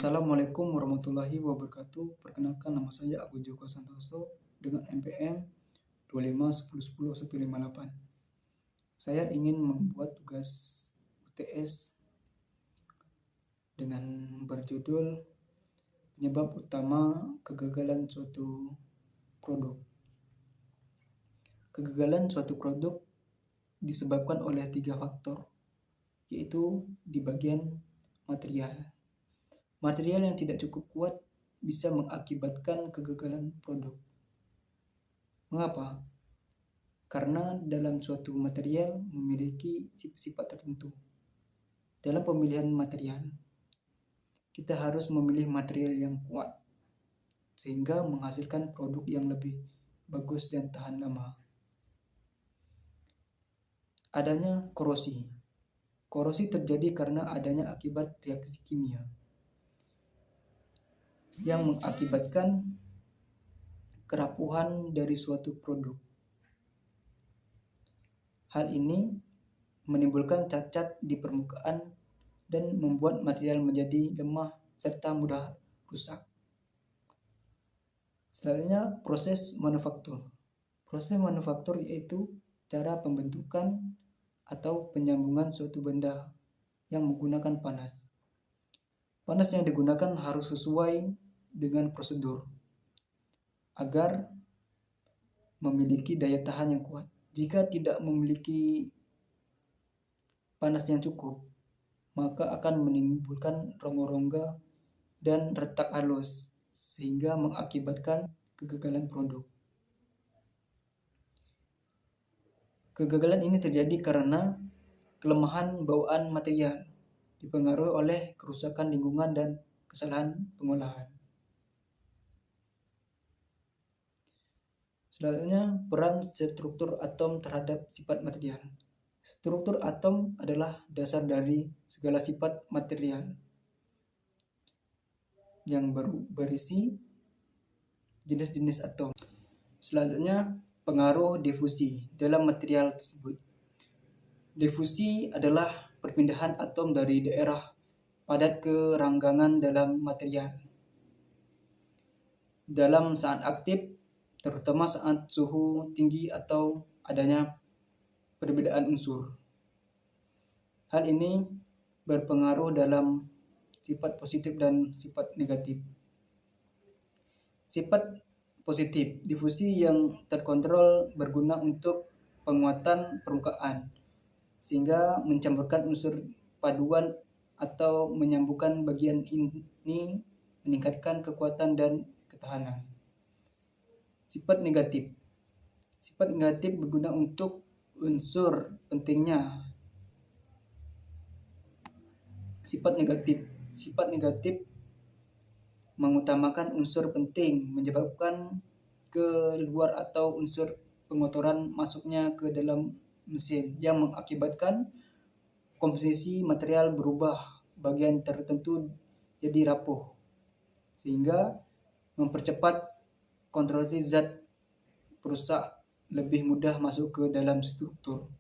Assalamualaikum warahmatullahi wabarakatuh. Perkenalkan, nama saya Agus Joko Santoso dengan NPM 25101058. Saya ingin membuat tugas UTS dengan berjudul penyebab utama kegagalan suatu produk. Kegagalan suatu produk disebabkan oleh 3 faktor, yaitu di bagian material. Material yang tidak cukup kuat bisa mengakibatkan kegagalan produk. Mengapa? Karena dalam suatu material memiliki sifat tertentu. Dalam pemilihan material, kita harus memilih material yang kuat sehingga menghasilkan produk yang lebih bagus dan tahan lama. Adanya korosi. Korosi terjadi karena adanya akibat reaksi kimia yang mengakibatkan kerapuhan dari suatu produk. Hal ini menimbulkan cacat di permukaan dan membuat material menjadi lemah serta mudah rusak. Selanjutnya, proses manufaktur. Proses manufaktur yaitu cara pembentukan atau penyambungan suatu benda yang menggunakan panas. Panas yang digunakan harus sesuai dengan prosedur agar memiliki daya tahan yang kuat. Jika tidak memiliki panas yang cukup, maka akan menimbulkan rongga-rongga dan retak halus sehingga mengakibatkan kegagalan produk. Kegagalan ini terjadi karena kelemahan bawaan material, dipengaruhi oleh kerusakan lingkungan dan kesalahan pengolahan. Selanjutnya, peran struktur atom terhadap sifat material. Struktur atom adalah dasar dari segala sifat material yang berisi jenis-jenis atom. Selanjutnya, pengaruh difusi dalam material tersebut. Difusi adalah perpindahan atom dari daerah padat ke ranggangan dalam material. Dalam saat aktif, terutama saat suhu tinggi atau adanya perbedaan unsur. Hal ini berpengaruh dalam sifat positif dan sifat negatif. Sifat positif, difusi yang terkontrol berguna untuk penguatan permukaan, sehingga mencampurkan unsur paduan atau menyambungkan bagian ini meningkatkan kekuatan dan ketahanan. Sifat negatif. Sifat negatif berguna untuk unsur pentingnya. Sifat negatif mengutamakan unsur penting, menyebabkan keluar atau unsur pengotoran masuknya ke dalam mesin yang mengakibatkan komposisi material berubah, bagian tertentu jadi rapuh, sehingga mempercepat konstruksi zat perusak lebih mudah masuk ke dalam struktur.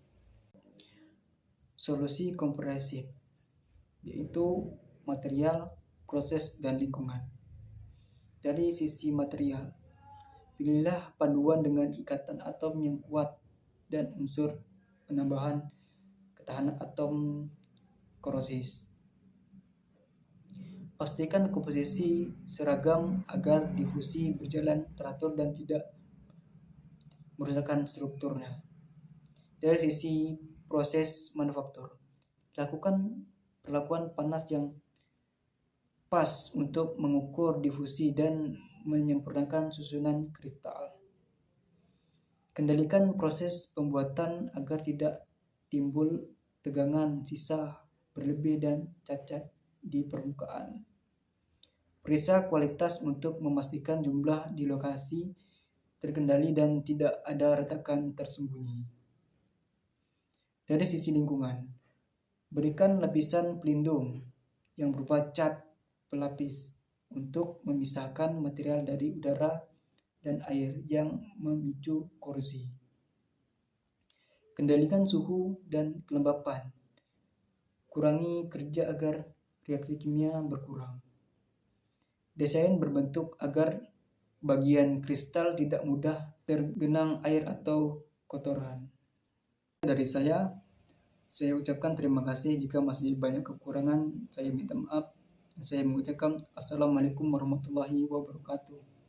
Solusi kompresif, yaitu material, proses, dan lingkungan. Dari sisi material, pilihlah paduan dengan ikatan atom yang kuat dan unsur penambahan ketahanan atom korosis. Pastikan komposisi seragam agar difusi berjalan teratur dan tidak merusakkan strukturnya. Dari sisi proses manufaktur, lakukan perlakuan panas yang pas untuk mengukur difusi dan menyempurnakan susunan kristal. Kendalikan proses pembuatan agar tidak timbul tegangan sisa berlebih dan cacat di permukaan. Periksa kualitas untuk memastikan jumlah di lokasi terkendali dan tidak ada retakan tersembunyi. Dari sisi lingkungan, berikan lapisan pelindung yang berupa cat pelapis untuk memisahkan material dari udara dan air yang memicu korozisi. Kendalikan suhu dan kelembapan. Kurangi kerja agar reaksi kimia berkurang. Desain berbentuk agar bagian kristal tidak mudah tergenang air atau kotoran. Dari saya ucapkan terima kasih. Jika masih banyak kekurangan, saya minta maaf. Saya mengucapkan Assalamualaikum warahmatullahi wabarakatuh.